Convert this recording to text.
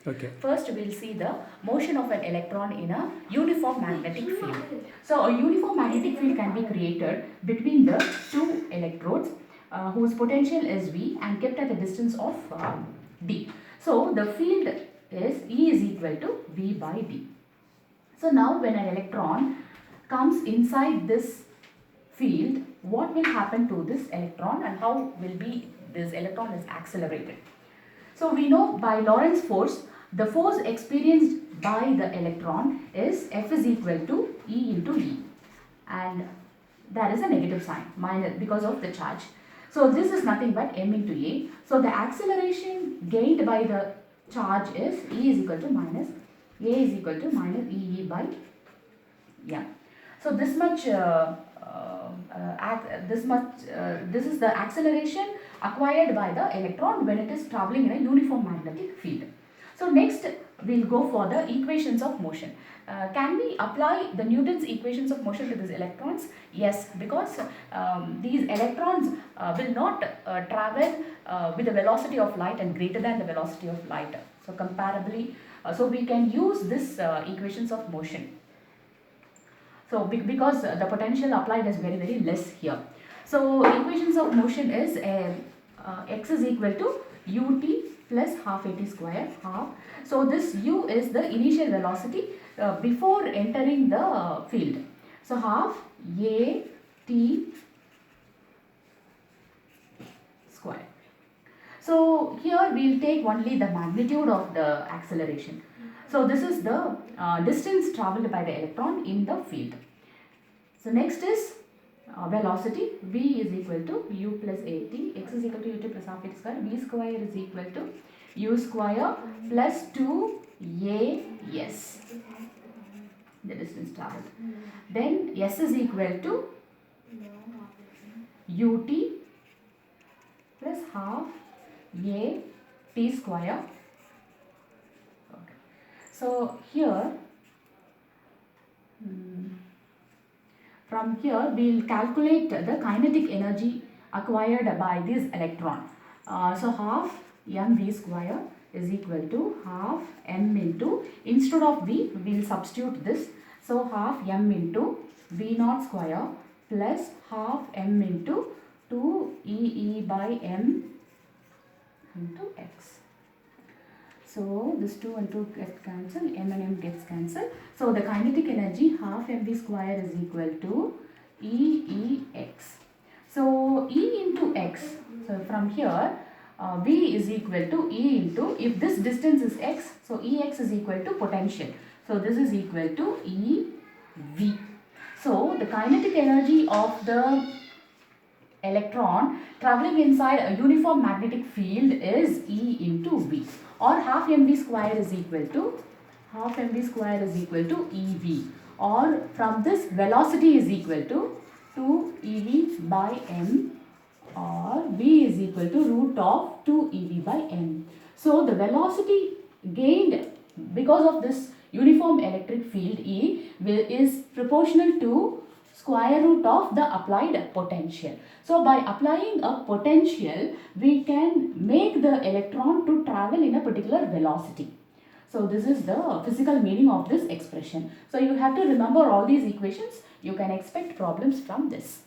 Okay. First, we'll see the motion of an electron in a uniform magnetic field. So, a uniform magnetic field can be created between the two electrodes whose potential is V and kept at a distance of D. So, the field is E is equal to V by D. So, now when an electron comes inside this field, what will happen to this electron and how will be this electron is accelerated? So we know by Lorentz force, the force experienced by the electron is F is equal to E into E, and there is a negative sign minus because of the charge. So this is nothing but m into a. So the acceleration gained by the charge is E is equal to minus a is equal to minus E by m. So this much this is the acceleration acquired by the electron when it is traveling in a uniform magnetic field. So next we'll go for the equations of motion. Can we apply the Newton's equations of motion to these electrons? Yes, because these electrons will not travel with the velocity of light and greater than the velocity of light. So comparably, so we can use this equations of motion. So because the potential applied is very less here. So equations of motion is x is equal to ut plus half at square half. So this u is the initial velocity before entering the field. So half a t square. So here we will take only the magnitude of the acceleration. So this is the distance travelled by the electron in the field. So next is velocity. V is equal to u plus at, x is equal to ut plus half at square, v square is equal to u square plus 2as, the distance travelled. Then s is equal to ut plus half a t square. Okay. So here from here we will calculate the kinetic energy acquired by this electron. So half mv square is equal to half m into, instead of v we will substitute this. So half m into v naught square plus half m into 2 by m into x. So this 2 and 2 get cancelled, m and m gets cancelled. So the kinetic energy half mv square is equal to ex. So E into x, so from here V is equal to E into, if this distance is x, so Ex is equal to potential. So this is equal to EV. So the kinetic energy of the electron travelling inside a uniform magnetic field is E into V, or half mv square is equal to EV, or from this velocity is equal to 2 EV by m, or V is equal to root of 2 EV by m. So the velocity gained because of this uniform electric field E is proportional to square root of the applied potential. So by applying a potential, we can make the electron to travel in a particular velocity. So this is the physical meaning of this expression. So you have to remember all these equations. You can expect problems from this.